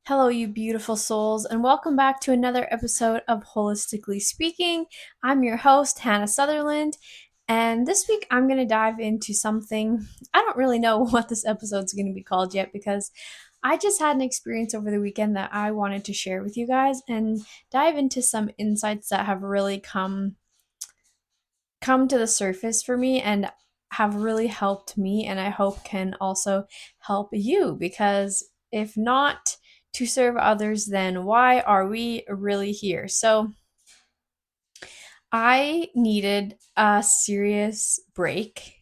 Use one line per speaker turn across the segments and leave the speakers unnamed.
Hello, you beautiful souls, and welcome back to another episode of Holistically Speaking. I'm your host, Hannah Sutherland, and this week I'm going to dive into something. I don't really know what this episode's going to be called yet because I just had an experience over the weekend that I wanted to share with you guys and dive into some insights that have really come to the surface for me and have really helped me, and I hope can also help you, because if not to serve others, then why are we really here? So I needed a serious break.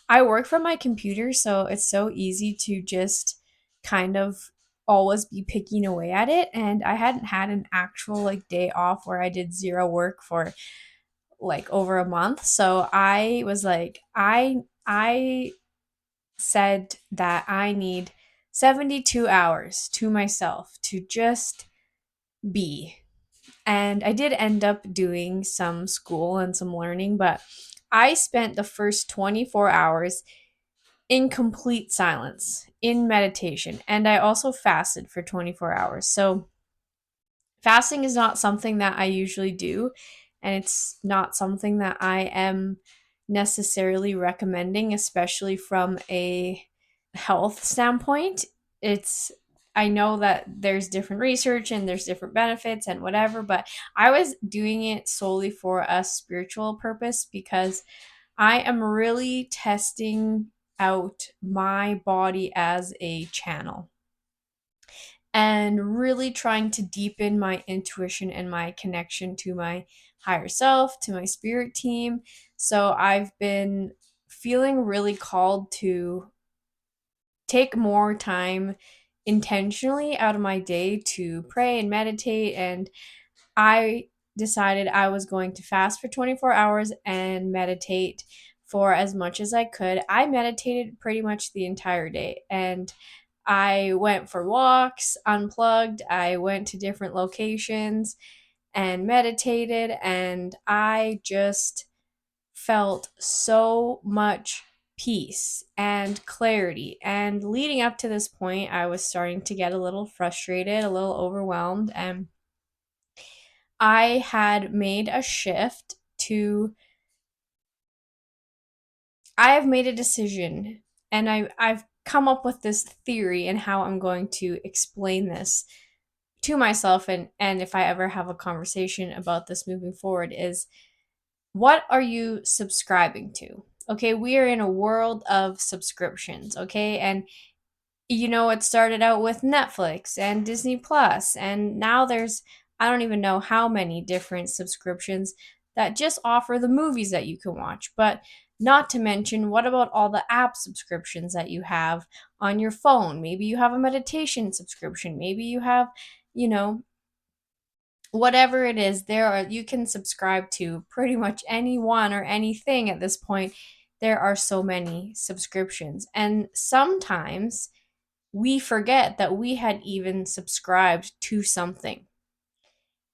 I work from my computer, so it's so easy to just kind of always be picking away at it, and I hadn't had an actual day off where I did zero work for over a month. So I was like, I said that I need 72 hours to myself to just be. And I did end up doing some school and some learning, but I spent the first 24 hours in complete silence, in meditation, and I also fasted for 24 hours. So fasting is not something that I usually do, and it's not something that I am necessarily recommending, especially from a health standpoint. It's I know that there's different research and there's different benefits and whatever, but I was doing it solely for a spiritual purpose because I am really testing out my body as a channel and really trying to deepen my intuition and my connection to my higher self, to my spirit team. So I've been feeling really called to take more time intentionally out of my day to pray and meditate. And I decided I was going to fast for 24 hours and meditate for as much as I could. I meditated pretty much the entire day, and I went for walks, unplugged. I went to different locations and meditated, and I just felt so much peace and clarity. And leading up to this point, I was starting to get a little frustrated, a little overwhelmed, and I had made a shift to I have made a decision, and I've come up with this theory and how I'm going to explain this to myself, and if I ever have a conversation about this moving forward, is what are you subscribing to? Okay, we are in a world of subscriptions, okay? And it started out with Netflix and Disney Plus, and now there's I don't even know how many different subscriptions that just offer the movies that you can watch. But not to mention, what about all the app subscriptions that you have on your phone? Maybe you have a meditation subscription. Maybe you have, you know, whatever it is, you can subscribe to pretty much anyone or anything at this point. There are so many subscriptions. And sometimes we forget that we had even subscribed to something.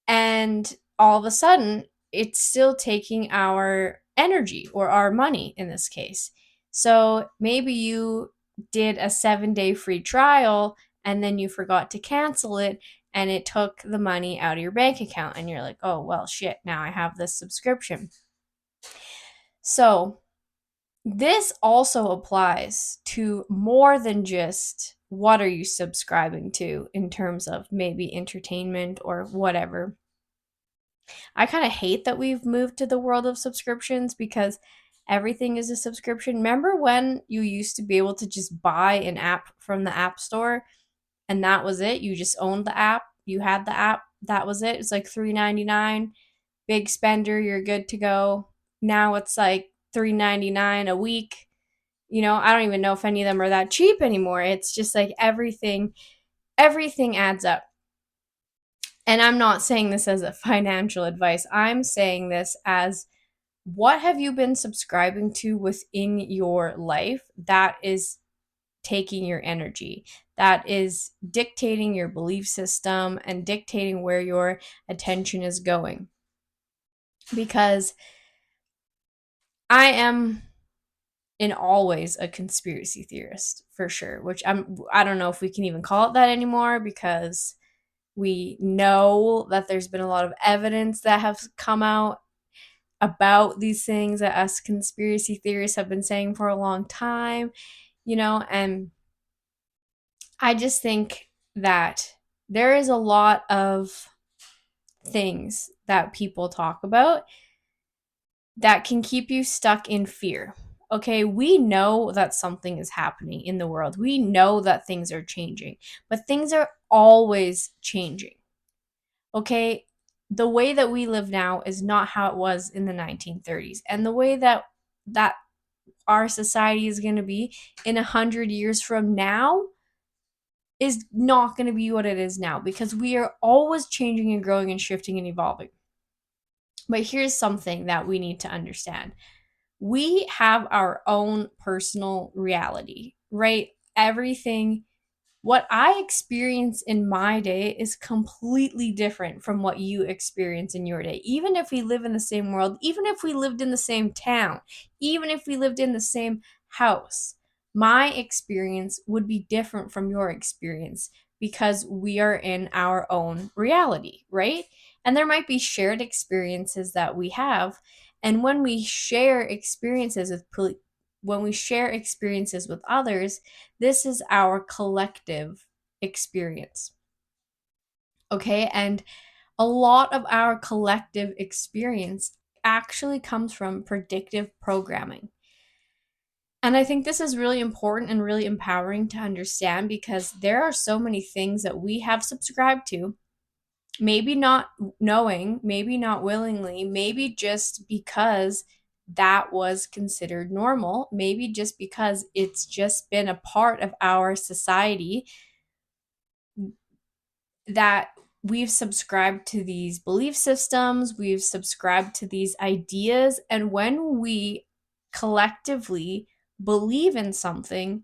And all of a sudden, it's still taking our energy, or our money in this case. So maybe you did a 7-day free trial and then you forgot to cancel it, and it took the money out of your bank account, and you're like, oh, well, shit, now I have this subscription. So this also applies to more than just what are you subscribing to in terms of maybe entertainment or whatever. I kind of hate that we've moved to the world of subscriptions because everything is a subscription. Remember when you used to be able to just buy an app from the App Store and that was it? You just owned the app, you had the app, that was it. It's like $3.99, big spender, you're good to go. Now it's like $3.99 a week. I don't even know if any of them are that cheap anymore. It's just like everything adds up. And I'm not saying this as a financial advice. I'm saying this as, what have you been subscribing to within your life that is taking your energy, that is dictating your belief system and dictating where your attention is going? Because I am and always a conspiracy theorist for sure, which I don't know if we can even call it that anymore, because we know that there's been a lot of evidence that have come out about these things that us conspiracy theorists have been saying for a long time, and I just think that there is a lot of things that people talk about that can keep you stuck in fear. Okay, we know that something is happening in the world. We know that things are changing, but things are always changing. Okay, the way that we live now is not how it was in the 1930s, and the way that our society is going to be in 100 years from now is not going to be what it is now, because we are always changing and growing and shifting and evolving. But here's something that we need to understand. We have our own personal reality, right? Everything, what I experience in my day is completely different from what you experience in your day. Even if we live in the same world, even if we lived in the same town, even if we lived in the same house, my experience would be different from your experience, because we are in our own reality, right? And there might be shared experiences that we have. And when we share experiences with others, this is our collective experience. Okay? And a lot of our collective experience actually comes from predictive programming. And I think this is really important and really empowering to understand, because there are so many things that we have subscribed to, maybe not knowing, maybe not willingly, maybe just because that was considered normal, maybe just because it's just been a part of our society, that we've subscribed to these belief systems, we've subscribed to these ideas. And when we collectively believe in something,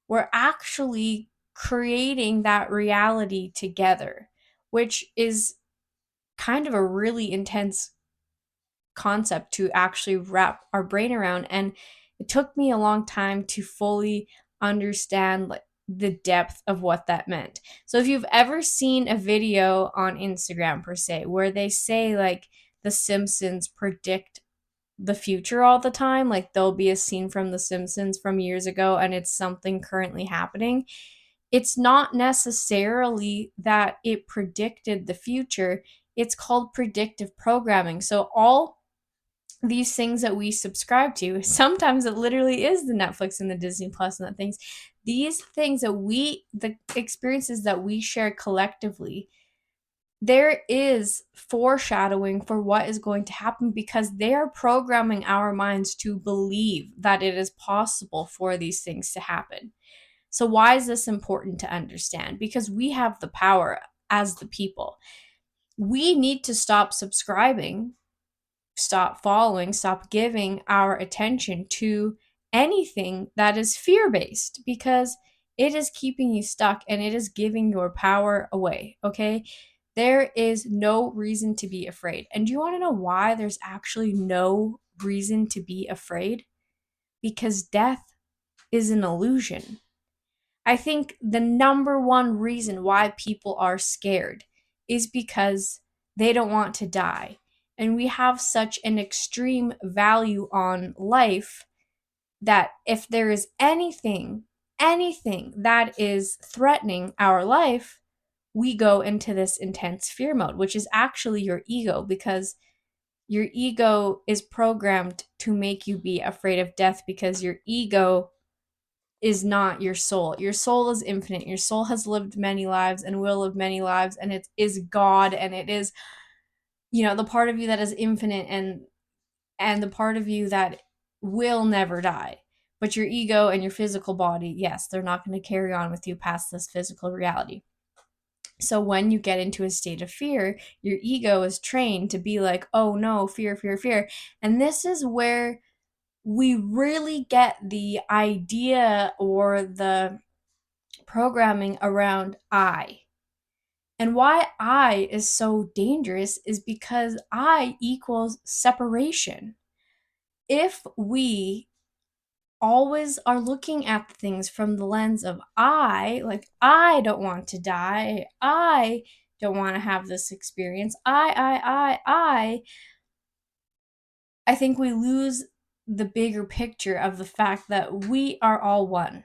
we're actually creating that reality together, which is kind of a really intense concept to actually wrap our brain around. And it took me a long time to fully understand, like, the depth of what that meant. So if you've ever seen a video on Instagram per se where they say, like, the Simpsons predict the future all the time, like there'll be a scene from the Simpsons from years ago and it's something currently happening, it's not necessarily that it predicted the future. It's called predictive programming. So all these things that we subscribe to, sometimes it literally is the Netflix and the Disney Plus and the things, these things that the experiences that we share collectively, there is foreshadowing for what is going to happen, because they are programming our minds to believe that it is possible for these things to happen. So why is this important to understand? Because we have the power as the people. We need to stop subscribing, stop following, stop giving our attention to anything that is fear based, because it is keeping you stuck and it is giving your power away. Okay. There is no reason to be afraid. And do you want to know why there's actually no reason to be afraid? Because death is an illusion. I think the number one reason why people are scared is because they don't want to die. And we have such an extreme value on life that if there is anything that is threatening our life, we go into this intense fear mode, which is actually your ego, because your ego is programmed to make you be afraid of death, because your ego is not your soul. Your soul is infinite. Your soul has lived many lives and will live many lives, and it is God, and it is, the part of you that is infinite, and the part of you that will never die. But your ego and your physical body, yes, they're not going to carry on with you past this physical reality. So when you get into a state of fear, your ego is trained to be like, oh no, fear, fear, fear. And this is where we really get the idea or the programming around I. And why I is so dangerous is because I equals separation. If we always are looking at things from the lens of like I don't want to die. I don't want to have this experience. I think we lose the bigger picture of the fact that we are all one.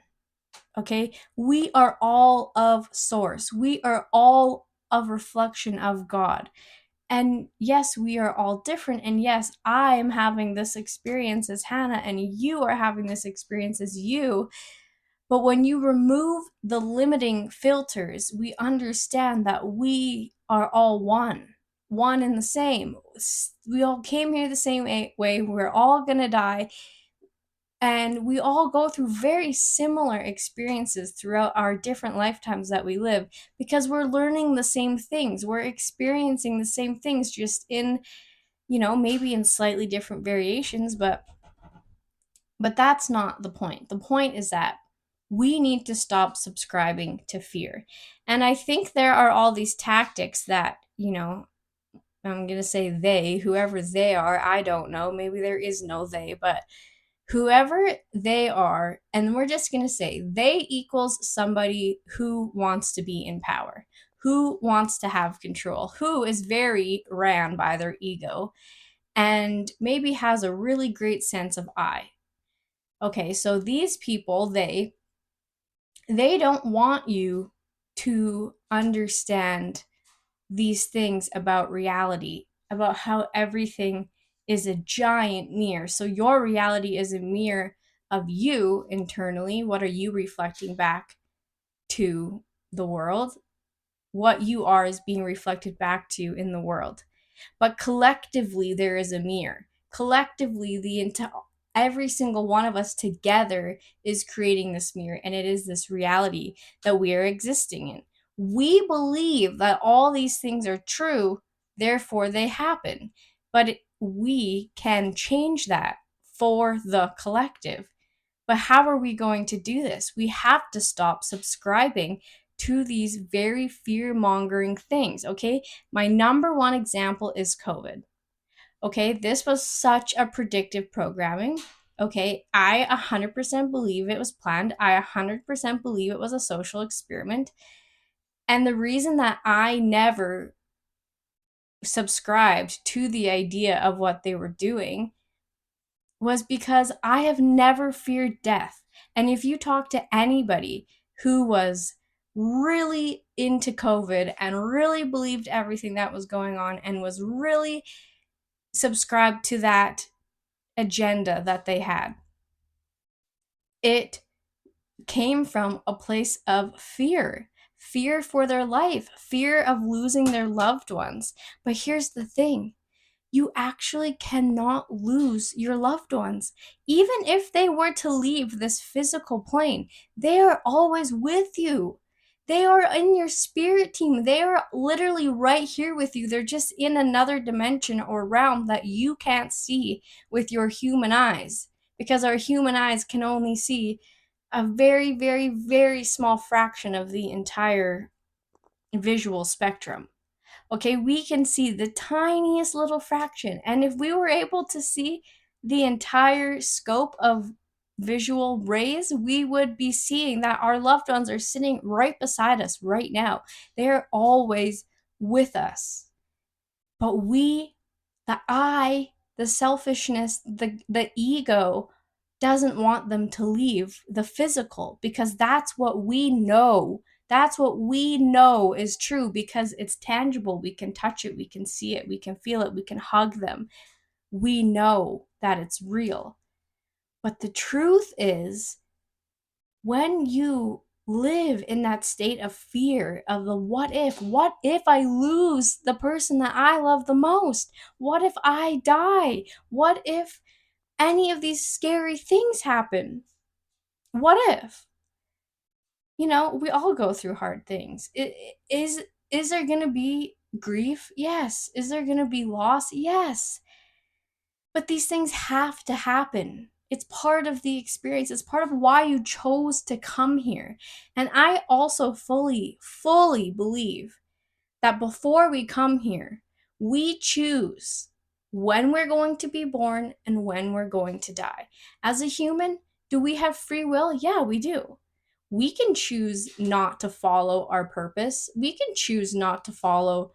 Okay? We are all of source. We are all a reflection of God. And yes, we are all different. And yes, I am having this experience as Hannah, and you are having this experience as you. But when you remove the limiting filters, we understand that we are all one and the same. We all came here the same way. We're all going to die. And we all go through very similar experiences throughout our different lifetimes that we live because we're learning the same things. We're experiencing the same things, just in, maybe in slightly different variations, but that's not the point. The point is that we need to stop subscribing to fear. And I think there are all these tactics that, I'm going to say they, whoever they are, I don't know. Maybe there is no they, but whoever they are, and we're just going to say they equals somebody who wants to be in power, who wants to have control, who is very ran by their ego, and maybe has a really great sense of I. Okay, so these people, they don't want you to understand these things about reality, about how everything is a giant mirror. So your reality is a mirror of you internally. What are you reflecting back to the world? What you are is being reflected back to you in the world. But collectively, there is a mirror. Collectively, every single one of us together is creating this mirror, and it is this reality that we are existing in. We believe that all these things are true, therefore they happen. But we can change that for the collective. But how are we going to do this? We have to stop subscribing to these very fear mongering things, okay? My number one example is COVID. Okay, this was such a predictive programming. Okay, I 100% believe it was planned. I 100% believe it was a social experiment. And the reason that I never subscribed to the idea of what they were doing was because I have never feared death. And if you talk to anybody who was really into COVID and really believed everything that was going on and was really subscribed to that agenda that they had, it came from a place of fear for their life, fear of losing their loved ones. But here's the thing: you actually cannot lose your loved ones. Even if they were to leave this physical plane, they are always with you. They are in your spirit team. They are literally right here with you. They're just in another dimension or realm that you can't see with your human eyes, because our human eyes can only see a very, very, very small fraction of the entire visual spectrum. Okay, we can see the tiniest little fraction. And if we were able to see the entire scope of visual rays, we would be seeing that our loved ones are sitting right beside us right now. They're always with us. But the I, the selfishness, the ego, doesn't want them to leave the physical, because that's what we know. That's what we know is true, because it's tangible. We can touch it, we can see it, we can feel it, we can hug them. We know that it's real. But the truth is, when you live in that state of fear of the what if I lose the person that I love the most? What if I die? What if any of these scary things happen? What if? We all go through hard things. Is there going to be grief? Yes. Is there going to be loss? Yes. But these things have to happen. It's part of the experience. It's part of why you chose to come here. And I also fully, fully believe that before we come here, we choose when we're going to be born and when we're going to die. As a human, Do we have free will? Yeah, we do. We can choose not to follow our purpose. We can choose not to follow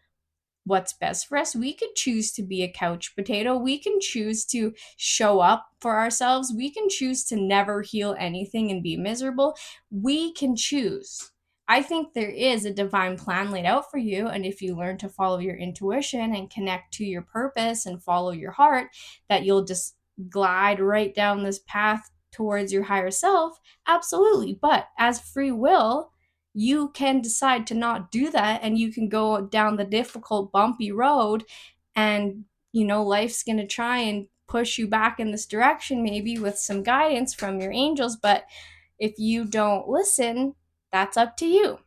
what's best for us. We could choose to be a couch potato. We can choose to show up for ourselves. We can choose to never heal anything and be miserable. We can choose. I think there is a divine plan laid out for you. And if you learn to follow your intuition and connect to your purpose and follow your heart, that you'll just glide right down this path towards your higher self. Absolutely. But as free will, you can decide to not do that, and you can go down the difficult bumpy road, and life's going to try and push you back in this direction, maybe with some guidance from your angels. But if you don't listen, that's up to you.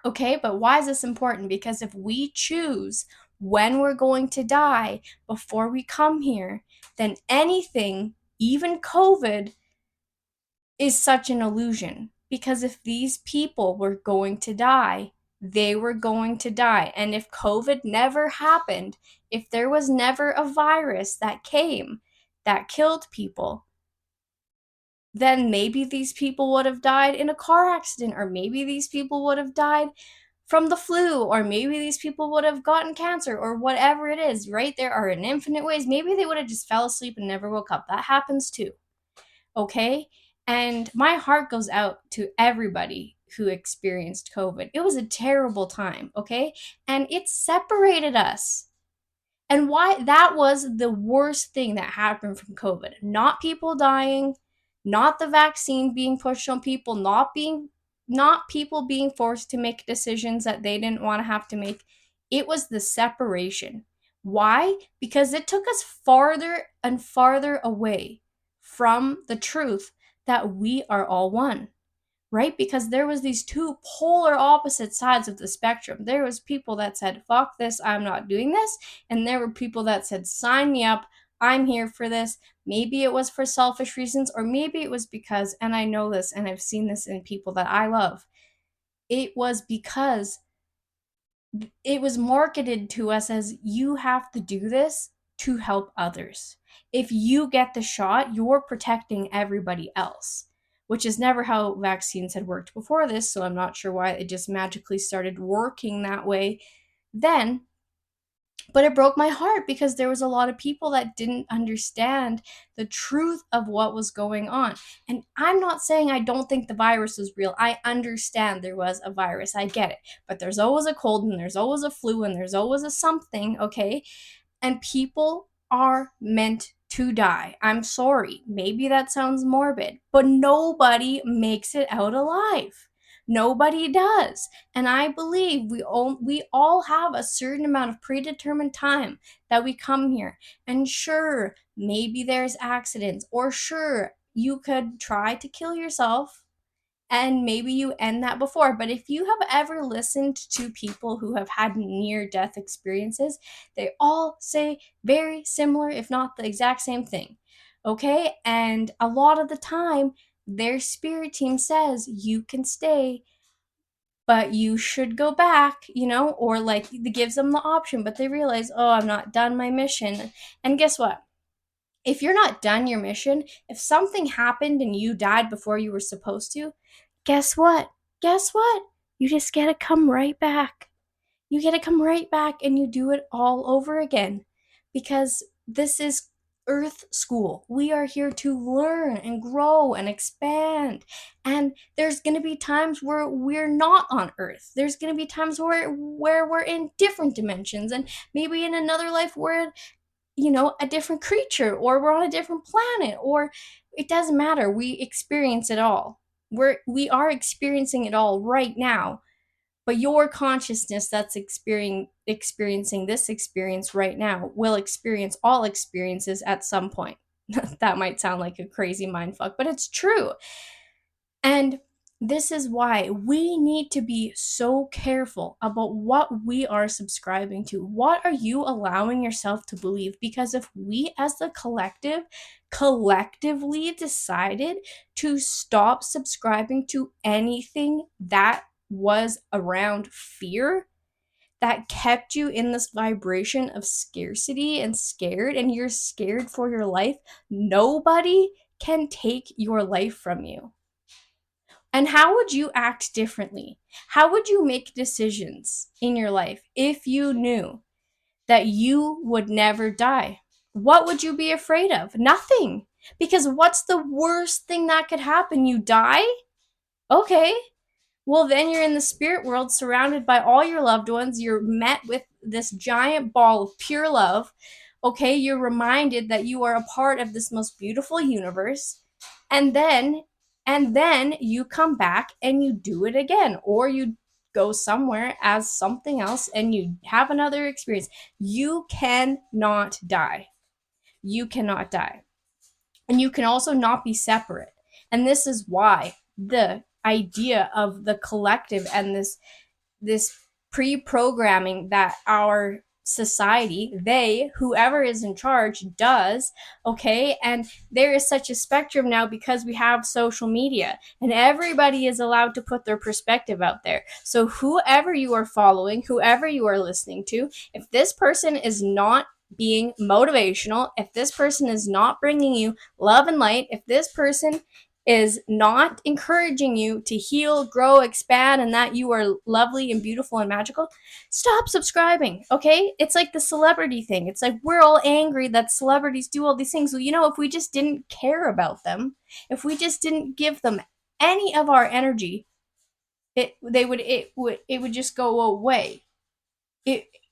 Okay, but why is this important? Because if we choose when we're going to die before we come here, then anything, even COVID, is such an illusion. Because if these people were going to die, they were going to die. And if COVID never happened, if there was never a virus that came that killed people, then maybe these people would have died in a car accident, or maybe these people would have died from the flu, or maybe these people would have gotten cancer, or whatever it is, right? There are an infinite ways. Maybe they would have just fell asleep and never woke up. That happens too. Okay? And my heart goes out to everybody who experienced COVID. It was a terrible time, okay? And it separated us. And why that was the worst thing that happened from COVID. Not people dying, not the vaccine being pushed on people, not people being forced to make decisions that they didn't want to have to make. It was the separation. Why? Because it took us farther and farther away from the truth that we are all one, right? Because there was these two polar opposite sides of the spectrum. There was people that said, fuck this, I'm not doing this. And there were people that said, sign me up, I'm here for this. Maybe it was for selfish reasons, or maybe it was because, and I know this and I've seen this in people that I love, it was because it was marketed to us as, you have to do this to help others. If you get the shot, you're protecting everybody else, which is never how vaccines had worked before this. So I'm not sure why it just magically started working that way then. But it broke my heart because there was a lot of people that didn't understand the truth of what was going on. And I'm not saying I don't think the virus was real. I understand there was a virus. I get it. But there's always a cold, and there's always a flu, and there's always a something, okay? And people are meant to die. I'm sorry. Maybe that sounds morbid, but nobody makes it out alive. Nobody does. And I believe we all have a certain amount of predetermined time that we come here. And sure, maybe there's accidents, or sure, you could try to kill yourself, and maybe you end that before. But if you have ever listened to people who have had near death experiences, they all say very similar, if not the exact same thing. Okay? And a lot of the time, their spirit team says, you can stay, but you should go back, or like it gives them the option, but they realize, oh, I'm not done my mission. And guess what? If you're not done your mission, if something happened and you died before you were supposed to, guess what? Guess what? You just get to come right back. You get to come right back and you do it all over again, because this is Earth School. We are here to learn and grow and expand. And there's going to be times where we're not on Earth. There's going to be times where we're in different dimensions, and maybe in another life we're a different creature, or we're on a different planet, or it doesn't matter. We experience it all. We are experiencing it all right now. But your consciousness that's experiencing this experience right now will experience all experiences at some point. That might sound like a crazy mind fuck, but it's true. And this is why we need to be so careful about what we are subscribing to. What are you allowing yourself to believe? Because if we as the collective collectively decided to stop subscribing to anything that was around fear, that kept you in this vibration of scarcity and scared, and you're scared for your life, nobody can take your life from you. And how would you act differently? How would you make decisions in your life if you knew that you would never die? What would you be afraid of? Nothing. Because what's the worst thing that could happen? You die? Okay. Well, then you're in the spirit world surrounded by all your loved ones. You're met with this giant ball of pure love. Okay. You're reminded that you are a part of this most beautiful universe. And then, you come back and you do it again, or you go somewhere as something else and you have another experience. You cannot die. You cannot die. And you can also not be separate. And this is why the idea of the collective and this pre-programming that our society, whoever is in charge, does, okay? And there is such a spectrum now because we have social media and everybody is allowed to put their perspective out there. So whoever you are following, whoever you are listening to, if this person is not being motivational, if this person is not bringing you love and light, if this person is not encouraging you to heal, grow, expand, and that you are lovely and beautiful and magical, stop subscribing, okay? It's like the celebrity thing. It's like we're all angry that celebrities do all these things. Well, if we just didn't care about them, if we just didn't give them any of our energy, it would just go away.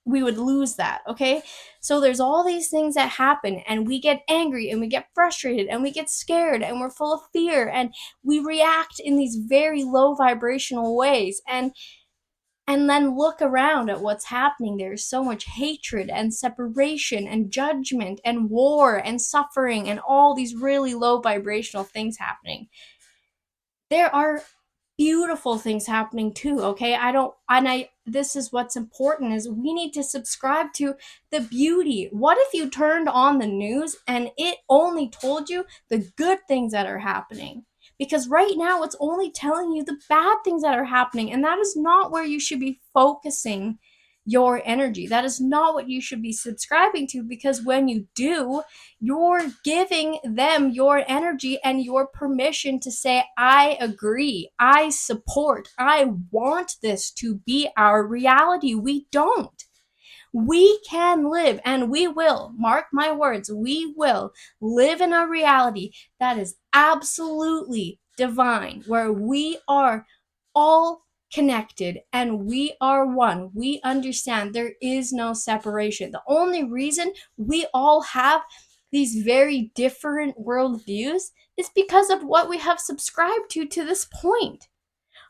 We would lose that, okay? So there's all these things that happen and we get angry and we get frustrated and we get scared and we're full of fear and we react in these very low vibrational ways, and then look around at what's happening. There's so much hatred and separation and judgment and war and suffering and all these really low vibrational things happening. There are beautiful things happening too, okay? This is what's important, is we need to subscribe to the beauty. What if you turned on the news and it only told you the good things that are happening? Because right now it's only telling you the bad things that are happening, and that is not where you should be focusing your energy. That is not what you should be subscribing to, because when you do, you're giving them your energy and your permission to say, I agree, I support, I want this to be our reality. We don't. We can live, and we will, mark my words, we will live in a reality that is absolutely divine, where we are all connected and we are one. We understand there is no separation. The only reason we all have these very different worldviews is because of what we have subscribed to this point.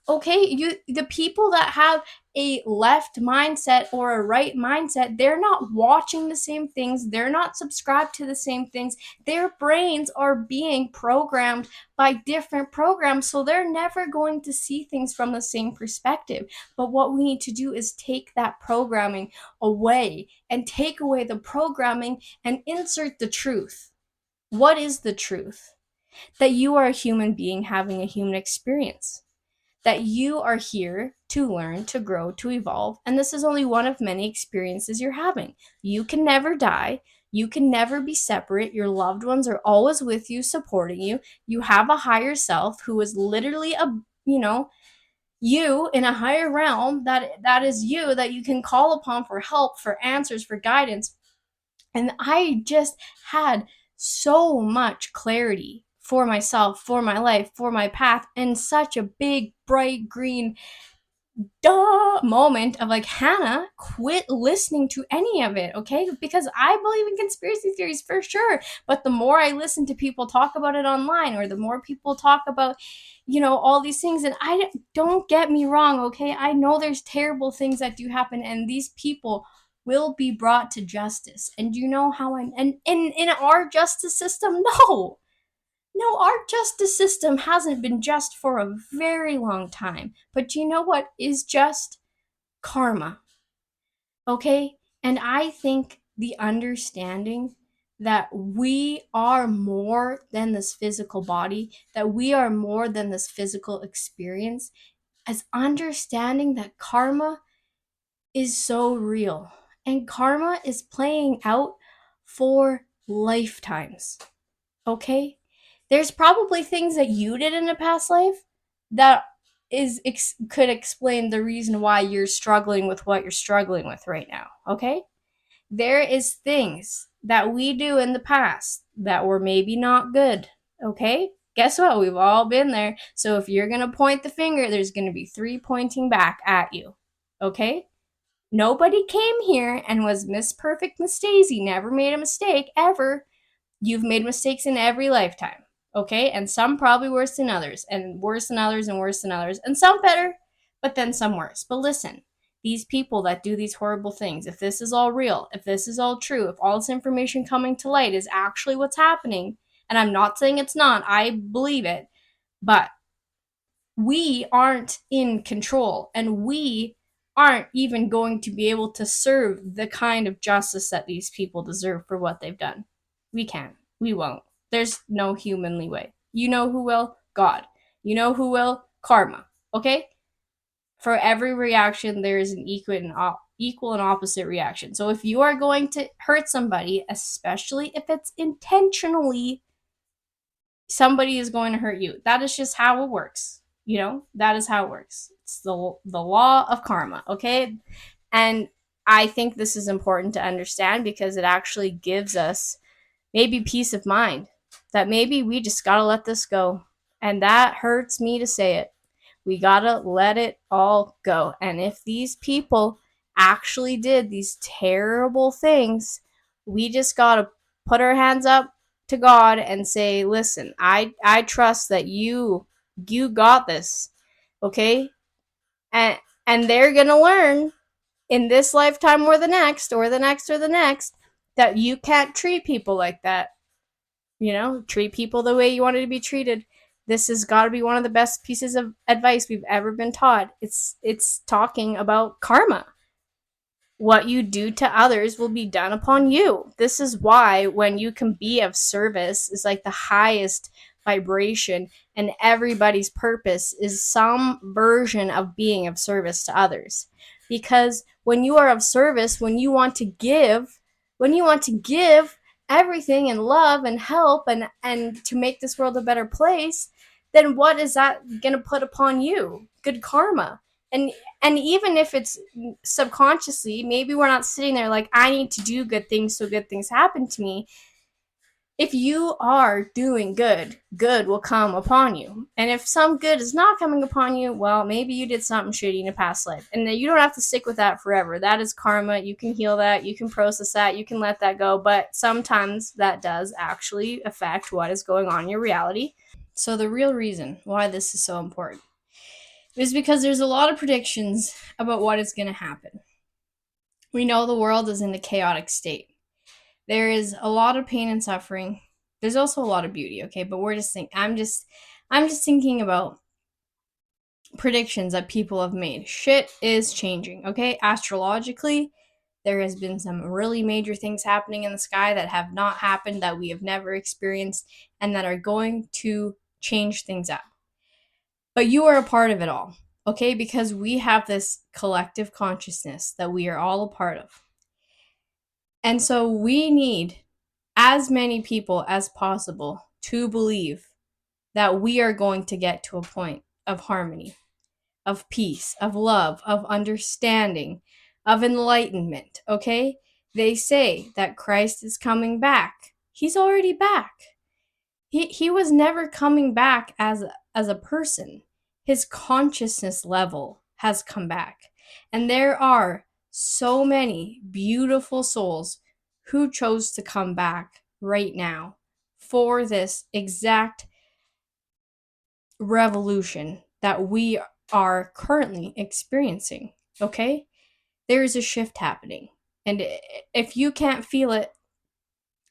Okay, the people that have a left mindset or a right mindset, they're not watching the same things, they're not subscribed to the same things. Their brains are being programmed by different programs, so they're never going to see things from the same perspective. But what we need to do is take that programming away and take away the programming and insert the truth. What is the truth? That you are a human being having a human experience, that you are here to learn, to grow, to evolve, and this is only one of many experiences you're having. You can never die. You can never be separate. Your loved ones are always with you, supporting you. You have a higher self who is literally you in a higher realm, that is you, that you can call upon for help, for answers, for guidance. And I just had so much clarity for myself, for my life, for my path, and such a big, bright, green, moment of like, Hannah, quit listening to any of it, okay? Because I believe in conspiracy theories for sure, but the more I listen to people talk about it online, or the more people talk about, all these things, and I don't get me wrong, okay? I know there's terrible things that do happen, and these people will be brought to justice. And you know how and in our justice system, no, our justice system hasn't been just for a very long time. But you know what is just? Karma. Okay? And I think the understanding that we are more than this physical body, that we are more than this physical experience, as understanding that karma is so real. And karma is playing out for lifetimes. Okay? There's probably things that you did in a past life that could explain the reason why you're struggling with what you're struggling with right now, okay? There is things that we do in the past that were maybe not good, okay? Guess what? We've all been there. So if you're going to point the finger, there's going to be three pointing back at you, okay? Nobody came here and was Miss Perfect Miss Daisy, never made a mistake ever. You've made mistakes in every lifetime, okay? And some probably worse than others, and worse than others, and worse than others, and some better, but then some worse. But listen, these people that do these horrible things, if this is all real, if this is all true, if all this information coming to light is actually what's happening, and I'm not saying it's not, I believe it, but we aren't in control, and we aren't even going to be able to serve the kind of justice that these people deserve for what they've done. We can't. We won't. There's no humanly way. You know who will? God. You know who will? Karma. Okay? For every reaction, there is an equal and opposite reaction. So if you are going to hurt somebody, especially if it's intentionally, somebody is going to hurt you. That is just how it works. You know, that is how it works. It's the law of karma, okay? And I think this is important to understand because it actually gives us maybe peace of mind that maybe we just got to let this go. And that hurts me to say it. We got to let it all go. And if these people actually did these terrible things, we just got to put our hands up to God and say, "Listen, I trust that you got this." Okay? And they're going to learn in this lifetime or the next or the next or the next that you can't treat people like that. You know, treat people the way you wanted to be treated. This has got to be one of the best pieces of advice we've ever been taught. It's talking about karma. What you do to others will be done upon you. This is why when you can be of service is like the highest vibration, and everybody's purpose is some version of being of service to others. Because when you are of service, when you want to give everything and love and help and to make this world a better place, then what is that going to put upon you? Good karma. And even if it's subconsciously, maybe we're not sitting there like, I need to do good things so good things happen to me. If you are doing good, good will come upon you. And if some good is not coming upon you, well, maybe you did something shitty in a past life. And you don't have to stick with that forever. That is karma. You can heal that. You can process that. You can let that go. But sometimes that does actually affect what is going on in your reality. So the real reason why this is so important is because there's a lot of predictions about what is going to happen. We know the world is in a chaotic state. There is a lot of pain and suffering. There's also a lot of beauty, okay? But I'm just thinking about predictions that people have made. Shit is changing, okay? Astrologically, there has been some really major things happening in the sky that have not happened, that we have never experienced, and that are going to change things up. But you are a part of it all, okay? Because we have this collective consciousness that we are all a part of. And so we need as many people as possible to believe that we are going to get to a point of harmony, of peace, of love, of understanding, of enlightenment, okay? They say that Christ is coming back. He's already back. He was never coming back as a person. His consciousness level has come back. And there are so many beautiful souls who chose to come back right now for this exact revolution that we are currently experiencing, okay? There is a shift happening. And if you can't feel it,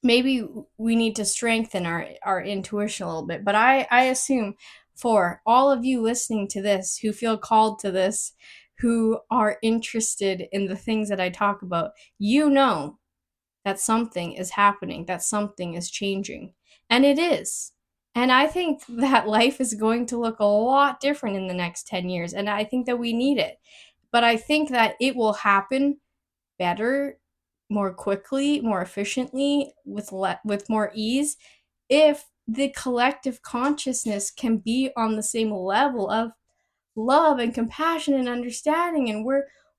maybe we need to strengthen our intuition a little bit. But I assume for all of you listening to this who feel called to this, who are interested in the things that I talk about, you know that something is happening, that something is changing. And it is. And I think that life is going to look a lot different in the next 10 years. And I think that we need it. But I think that it will happen better, more quickly, more efficiently, with more ease, if the collective consciousness can be on the same level of love and compassion and understanding, and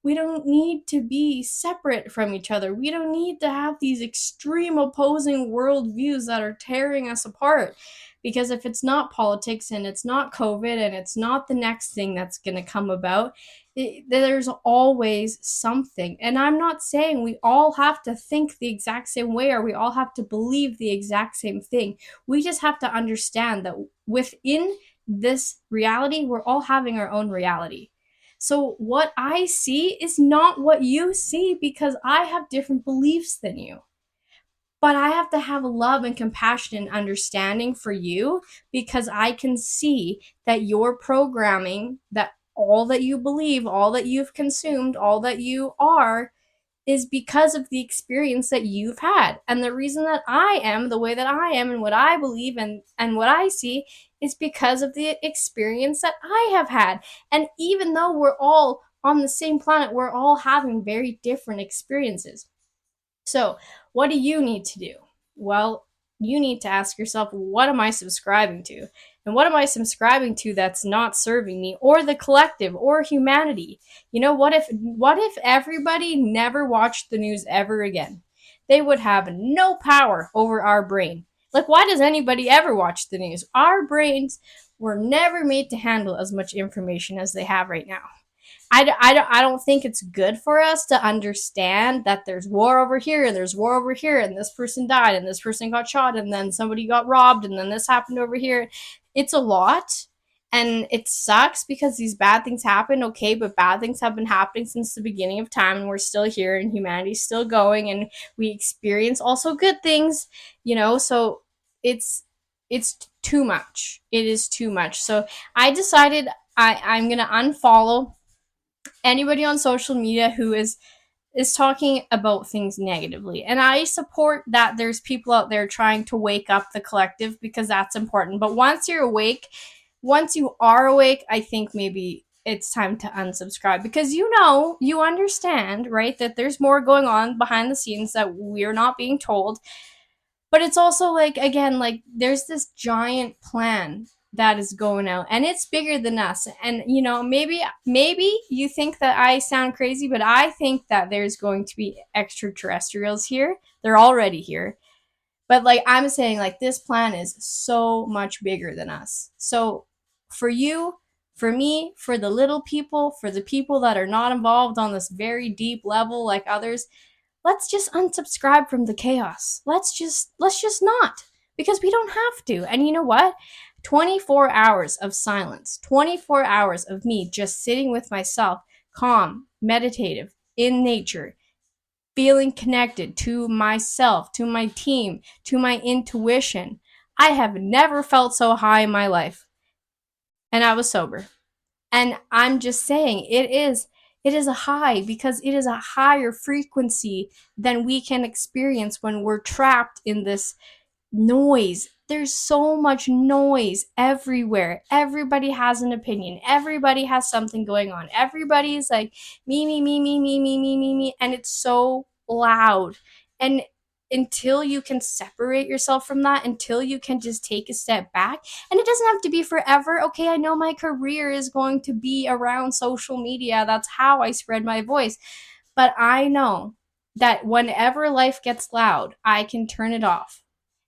we don't need to be separate from each other. We don't need to have these extreme opposing worldviews that are tearing us apart. Because if it's not politics and it's not COVID and it's not the next thing that's going to come about, there's always something. And I'm not saying we all have to think the exact same way or we all have to believe the exact same thing. We just have to understand that within this reality, we're all having our own reality. So what I see is not what you see because I have different beliefs than you. But I have to have love and compassion and understanding for you because I can see that your programming, that all that you believe, all that you've consumed, all that you are, is because of the experience that you've had. And the reason that I am the way that I am and what I believe and what I see is because of the experience that I have had. And even though we're all on the same planet, we're all having very different experiences. So, what do you need to do? Well, you need to ask yourself, what am I subscribing to? And what am I subscribing to that's not serving me or the collective or humanity? You know, what if everybody never watched the news ever again? They would have no power over our brain. Like, why does anybody ever watch the news? Our brains were never made to handle as much information as they have right now. I don't think it's good for us to understand that there's war over here and there's war over here and this person died and this person got shot and then somebody got robbed and then this happened over here. It's a lot and it sucks because these bad things happen, okay, but bad things have been happening since the beginning of time and we're still here and humanity's still going and we experience also good things, so it's too much. It is too much. So I decided I'm gonna unfollow anybody on social media who is talking about things negatively. And I support that there's people out there trying to wake up the collective because that's important. But once you are awake, I think maybe it's time to unsubscribe because you understand, right, that there's more going on behind the scenes that we're not being told. But it's also like, again, like there's this giant plan that is going out and it's bigger than us. And maybe you think that I sound crazy, but I think that there's going to be extraterrestrials here. They're already here. But like I'm saying, like this plan is so much bigger than us. So for you, for me, for the little people, for the people that are not involved on this very deep level like others, let's just unsubscribe from the chaos. Let's just not, because we don't have to. And you know what? 24 hours of silence, 24 hours of me just sitting with myself, calm, meditative, in nature, feeling connected to myself, to my team, to my intuition. I have never felt so high in my life. And I was sober. And I'm just saying it is a high because it is a higher frequency than we can experience when we're trapped in this noise. There's so much noise everywhere. Everybody has an opinion. Everybody has something going on. Everybody's like me, me, me, me, me, me, me, me, me, and it's so loud. And until you can separate yourself from that, until you can just take a step back, and it doesn't have to be forever. Okay, I know my career is going to be around social media. That's how I spread my voice. But I know that whenever life gets loud, I can turn it off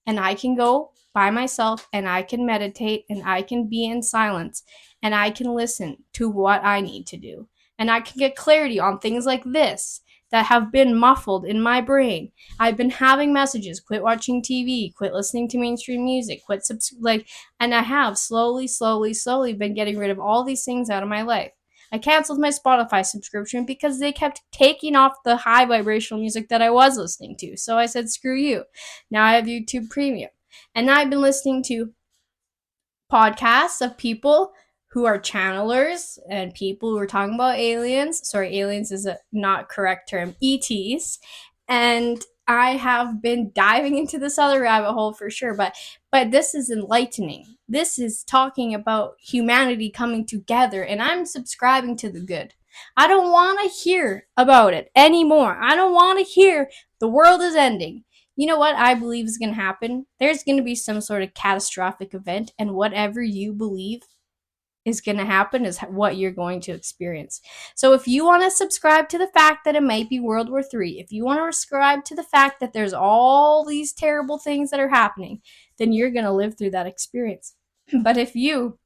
and I can go by myself and I can meditate and I can be in silence and I can listen to what I need to do. And I can get clarity on things like this that have been muffled in my brain. I've been having messages, quit watching TV, quit listening to mainstream music, and I have slowly, slowly, slowly been getting rid of all these things out of my life. I canceled my Spotify subscription because they kept taking off the high vibrational music that I was listening to. So I said, screw you. Now I have YouTube Premium. And now I've been listening to podcasts of people who are channelers and people who are talking about aliens. Sorry, aliens is a not correct term. ETs. And I have been diving into this other rabbit hole for sure, but this is enlightening. This is talking about humanity coming together, and I'm subscribing to the good. I don't want to hear about it anymore. I don't want to hear the world is ending. You know what I believe is going to happen? There's going to be some sort of catastrophic event, and whatever you believe is going to happen is what you're going to experience. So if you want to subscribe to the fact that it might be World War III, if you want to subscribe to the fact that there's all these terrible things that are happening, then you're going to live through that experience. But if you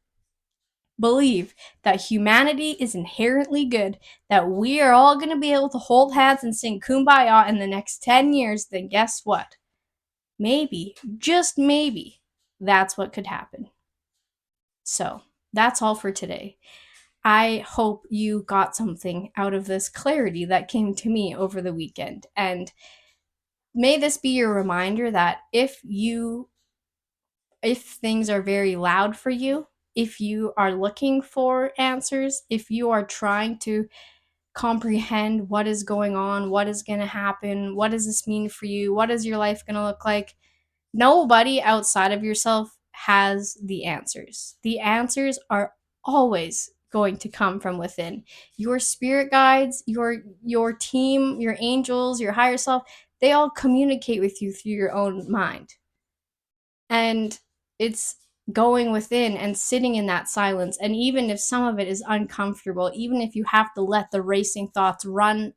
believe that humanity is inherently good, that we are all going to be able to hold hands and sing Kumbaya in the next 10 years, then guess what? Maybe, just maybe, that's what could happen. So that's all for today. I hope you got something out of this clarity that came to me over the weekend. And may this be your reminder that if things are very loud for you, if you are looking for answers, if you are trying to comprehend what is going on, what is going to happen, what does this mean for you, what is your life going to look like, nobody outside of yourself has the answers. The answers are always going to come from within. Your spirit guides, your team, your angels, your higher self, they all communicate with you through your own mind. And it's going within and sitting in that silence. And even if some of it is uncomfortable, even if you have to let the racing thoughts run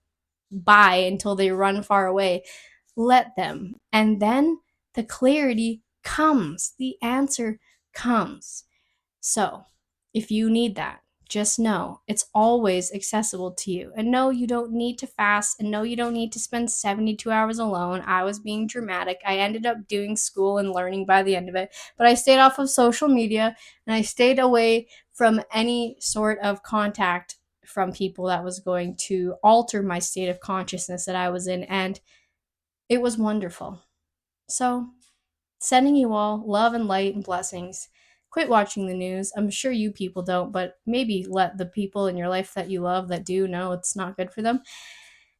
by until they run far away, let them. And then the clarity comes, the answer comes. So if you need that, just know it's always accessible to you. And no, you don't need to fast. And no, you don't need to spend 72 hours alone. I was being dramatic. I ended up doing school and learning by the end of it. But I stayed off of social media and I stayed away from any sort of contact from people that was going to alter my state of consciousness that I was in. And it was wonderful. So, sending you all love and light and blessings. Quit watching the news. I'm sure you people don't, but maybe let the people in your life that you love that do know it's not good for them.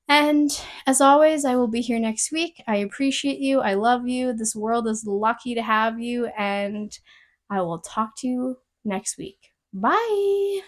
And as always, I will be here next week. I appreciate you. I love you. This world is lucky to have you. And I will talk to you next week. Bye.